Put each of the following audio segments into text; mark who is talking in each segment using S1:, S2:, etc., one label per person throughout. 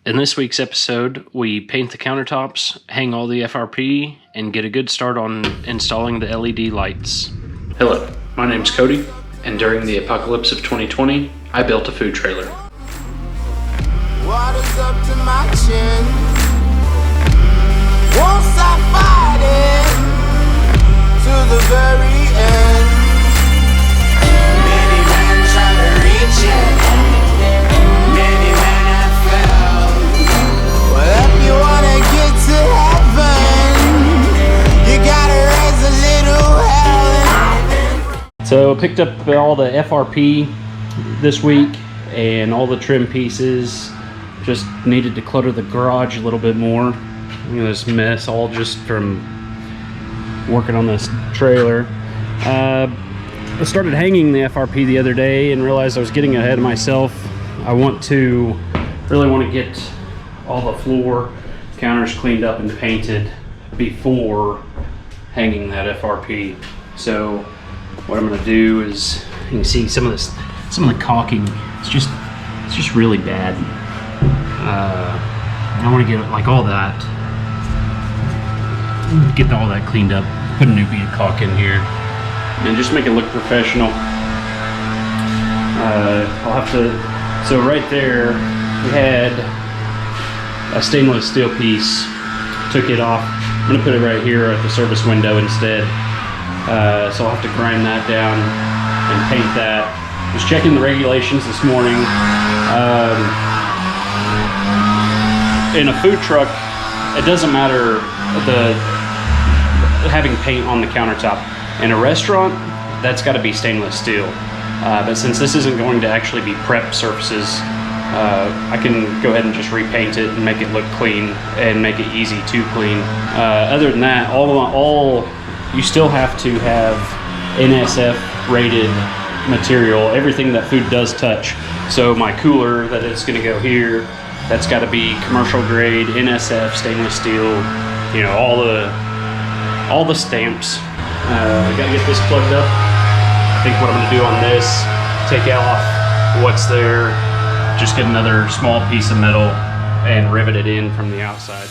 S1: In this week's episode, we paint the countertops, hang all the FRP, and get a good start on installing the LED lights. Hello, my name's Cody, and during the apocalypse of 2020, I built a food trailer.
S2: Water's up to my chin. Won't stop fighting to the very end. Many men try to reach it. Many men have failed. Well, if you wanna get to heaven, you gotta raise a little hell.
S1: So I picked up all the FRP this week and all the trim pieces. Just needed to clutter the garage a little bit more. Look at this mess, all just from working on this trailer. I started hanging the FRP the other day and realized I was getting ahead of myself. I really want to get all the floor counters cleaned up and painted before hanging that FRP. So what I'm going to do is, you can see some of the caulking. It's just really bad. I want to get like all that, get all that cleaned up, put a new bead of caulk in here, and just make it look professional. I'll have to, so right there, we had a stainless steel piece, took it off. I'm gonna put it right here at the service window instead. So I'll have to grind that down and paint that. Was checking the regulations this morning. In a food truck, it doesn't matter having paint on the countertop. In a restaurant, that's got to be stainless steel. But since this isn't going to actually be prep surfaces, I can go ahead and just repaint it and make it look clean and make it easy to clean. Other than that, all you still have to have NSF rated material, everything that food does touch. So my cooler that is going to go here, that's got to be commercial grade, NSF, stainless steel, you know, all the stamps. I got to get this plugged up. I think what I'm going to do on this, take off what's there, just get another small piece of metal and rivet it in from the outside.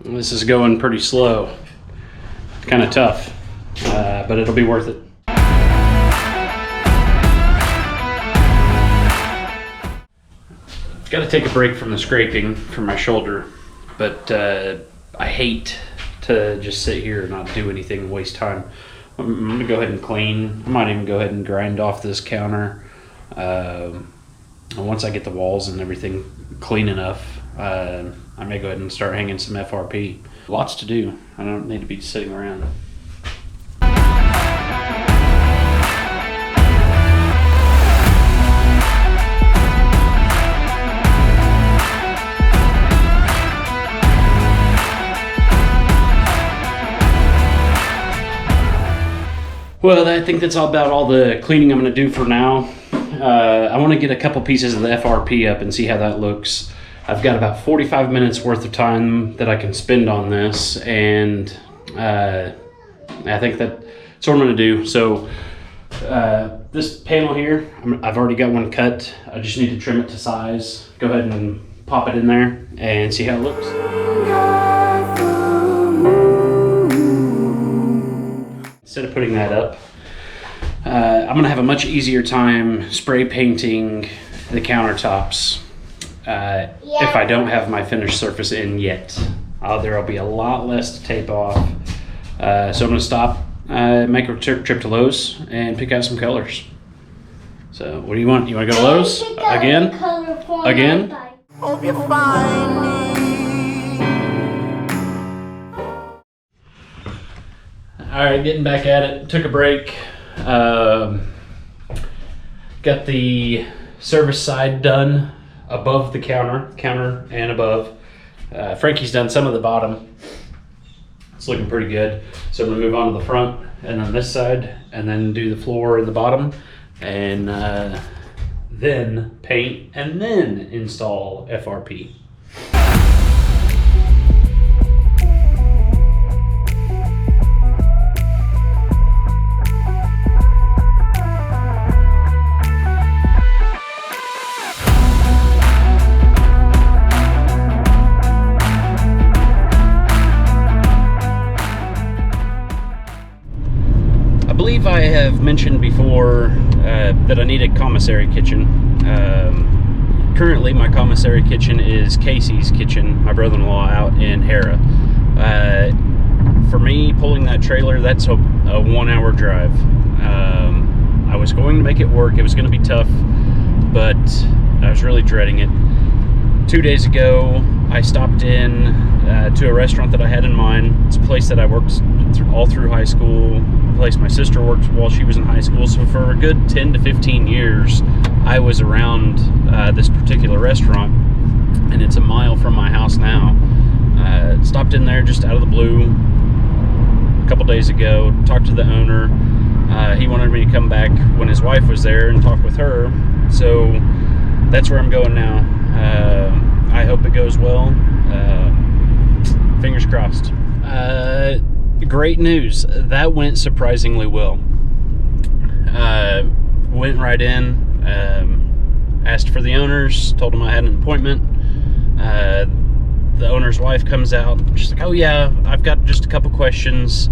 S1: This is going pretty slow. It's kind of tough, but it'll be worth it. Got to take a break from the scraping from my shoulder, but I hate to just sit here and not do anything and waste time. I'm gonna go ahead and clean. I might even go ahead and grind off this counter. Once I get the walls and everything clean enough, I may go ahead and start hanging some FRP. Lots to do. I don't need to be sitting around. Well, I think that's all about all the cleaning I'm going to do for now. I want to get a couple pieces of the FRP up and see how that looks. I've got about 45 minutes worth of time that I can spend on this, and I think that's what I'm going to do. So this panel here, I've already got one cut. I just need to trim it to size. Go ahead and pop it in there and see how it looks. Instead of putting that up, I'm going to have a much easier time spray painting the countertops if I don't have my finished surface in yet. There'll be a lot less to tape off. So I'm going to stop, make a trip to Lowe's and pick out some colors. So what do you want? You want to go to Lowe's? Again? Again?
S2: Hope you find me.
S1: Alright, getting back at it. Took a break. Got the service side done above the counter and above. Frankie's done some of the bottom. It's looking pretty good. So I'm gonna move on to the front and then this side and then do the floor and the bottom. And then paint, and then install FRP. I believe I have mentioned before that I need a commissary kitchen. Currently, my commissary kitchen is Casey's kitchen, my brother-in-law out in Hera. For me, pulling that trailer, that's a 1 hour drive. I was going to make it work. It was going to be tough, but I was really dreading it. 2 days ago, I stopped in to a restaurant that I had in mind. It's a place that I worked all through high school, a place my sister worked while she was in high school. So for a good 10 to 15 years, I was around this particular restaurant, and it's a mile from my house now. Stopped in there just out of the blue a couple days ago, talked to the owner. He wanted me to come back when his wife was there and talk with her. So that's where I'm going now. I hope it goes well. Fingers crossed. Great news. That went surprisingly well. Went right in, asked for the owners, told them I had an appointment. The owner's wife comes out. She's like, "Oh yeah, I've got just a couple questions."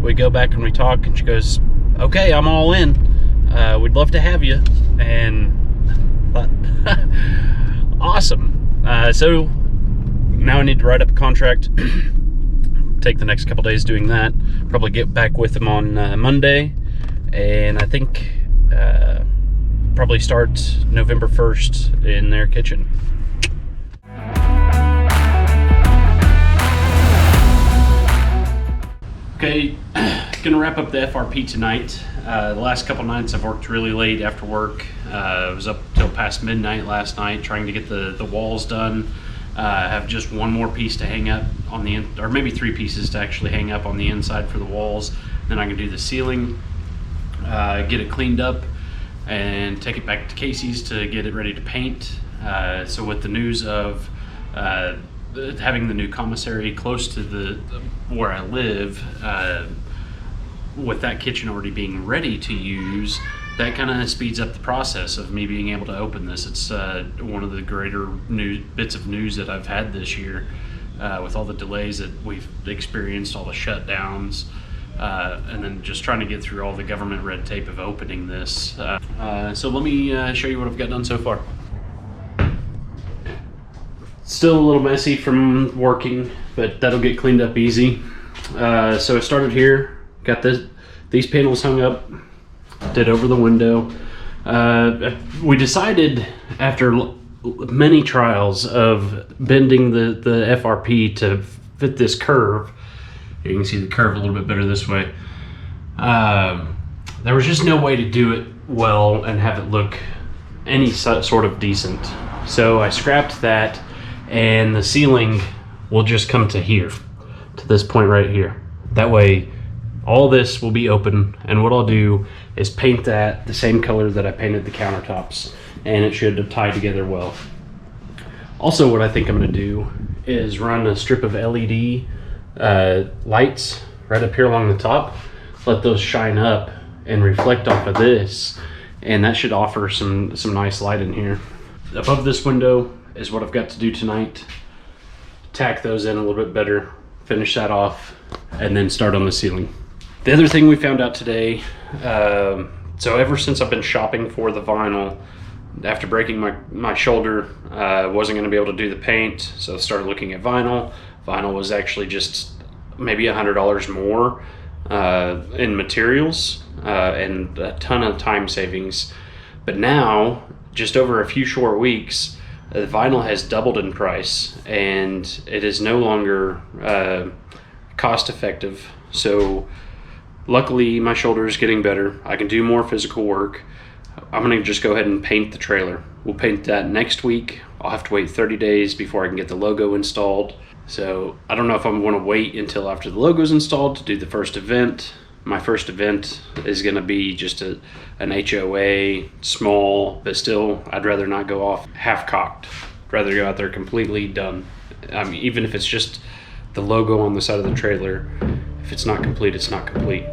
S1: We go back and we talk, and she goes, "Okay, I'm all in. We'd love to have you." And awesome. So now I need to write up a contract. Take the next couple days doing that. Probably get back with them on Monday, and I think probably start November 1st in their kitchen. Okay, gonna wrap up the FRP tonight. The last couple nights I've worked really late after work. I was up till past midnight last night trying to get the walls done. I have just one more piece to hang up on the or maybe 3 pieces to actually hang up on the inside for the walls. Then I can do the ceiling, get it cleaned up, and take it back to Casey's to get it ready to paint. So with the news of having the new commissary close to where I live, with that kitchen already being ready to use, that kind of speeds up the process of me being able to open this. It's one of the greater bits of news that I've had this year, with all the delays that we've experienced, all the shutdowns, and then just trying to get through all the government red tape of opening this. So let me show you what I've got done so far. Still a little messy from working, but that'll get cleaned up easy. So I started here, got these panels hung up, did over the window. We decided after many trials of bending the FRP to fit this curve. You can see the curve a little bit better this way. There was just no way to do it well and have it look any sort of decent. So I scrapped that, and the ceiling will just come to here, to this point right here. That way all this will be open, and what I'll do is paint that the same color that I painted the countertops, and it should tie together well. Also, what I think I'm going to do is run a strip of LED lights right up here along the top, let those shine up and reflect off of this, and that should offer some nice light in here. Above this window is what I've got to do tonight. Tack those in a little bit better, finish that off, and then start on the ceiling. The other thing we found out today, so ever since I've been shopping for the vinyl, after breaking my shoulder, I wasn't going to be able to do the paint, so I started looking at vinyl. Vinyl was actually just maybe $100 more in materials, and a ton of time savings. But now, just over a few short weeks, the vinyl has doubled in price, and it is no longer cost effective. So luckily my shoulder is getting better. I can do more physical work. I'm gonna just go ahead and paint the trailer. We'll paint that next week. I'll have to wait 30 days before I can get the logo installed. So I don't know if I'm gonna wait until after the logo's installed to do the first event, My first event is going to be just an HOA, small, but still, I'd rather not go off half-cocked. I'd rather go out there completely done. I mean, even if it's just the logo on the side of the trailer, if it's not complete, it's not complete.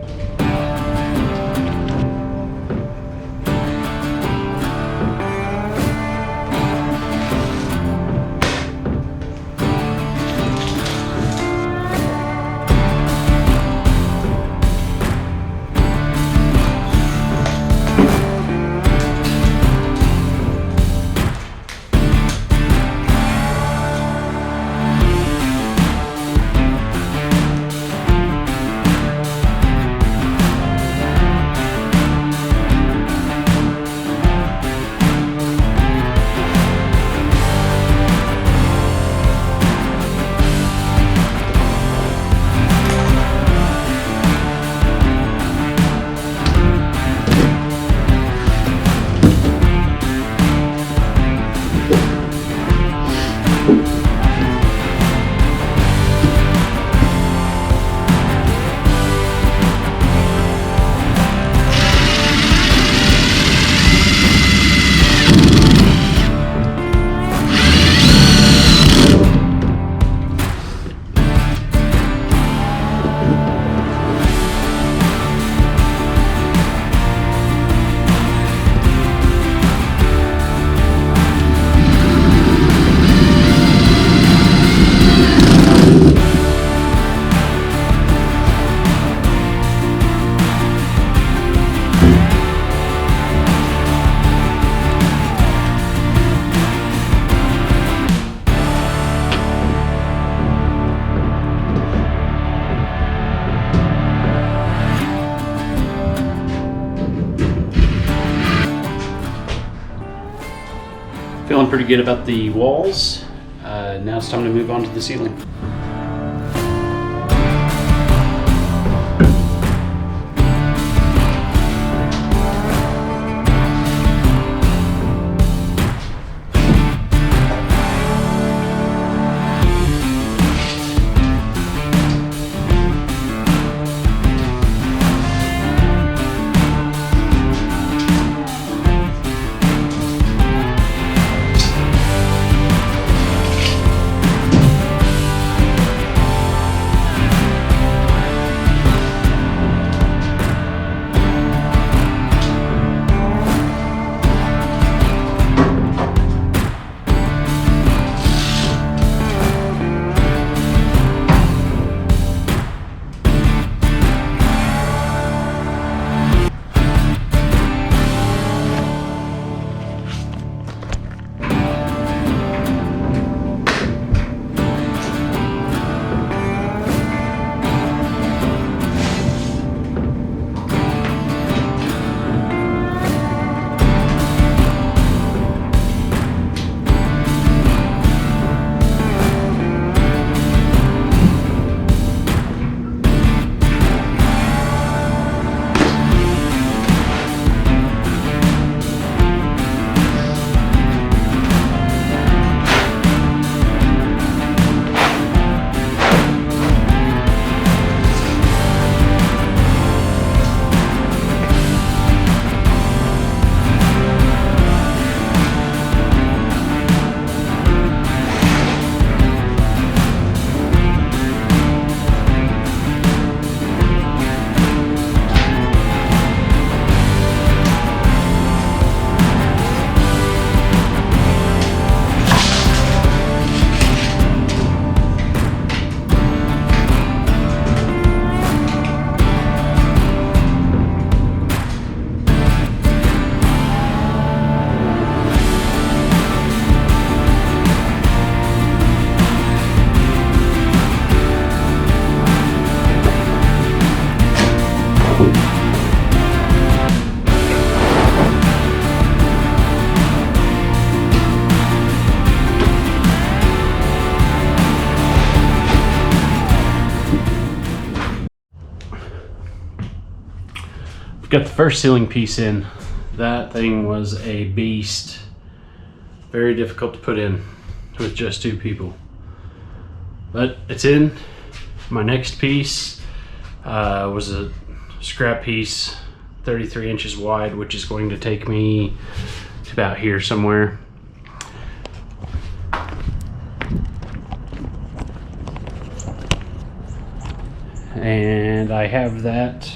S1: Feeling pretty good about the walls. Now it's time to move on to the ceiling. Got the first ceiling piece in. That thing was a beast. Very difficult to put in with just two people. But it's in. My next piece was a scrap piece, 33 inches wide, which is going to take me to about here somewhere. And I have that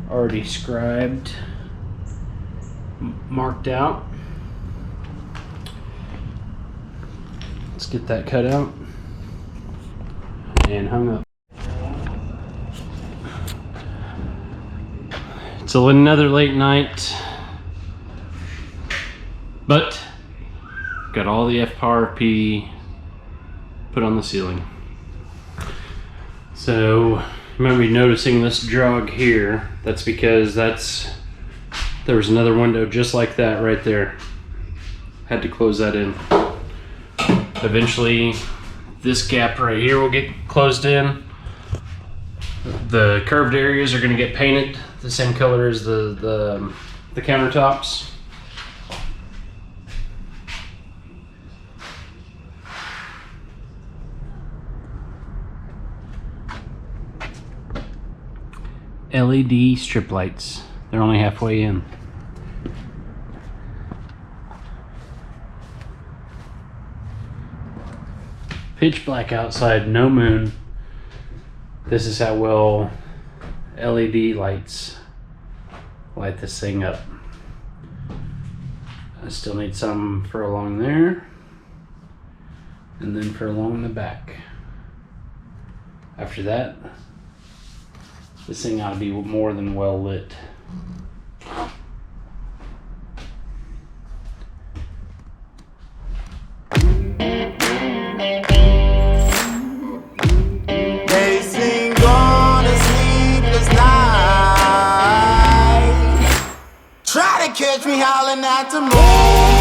S1: already scribed, marked out. Let's get that cut out and hung up. It's another late night, but got all the FRP put on the ceiling. So you might be noticing this jog here. That's because there was another window just like that right there. Had to close that in. Eventually this gap right here will get closed in. The curved areas are going to get painted the same color as the countertops. LED strip lights. They're only halfway in. Pitch black outside, no moon. This is how well LED lights light this thing up. I still need some for along there, and then for along the back. After that, this thing ought to be more than well lit.
S2: They sing on a sleepless night. Try to catch me howling at the moon.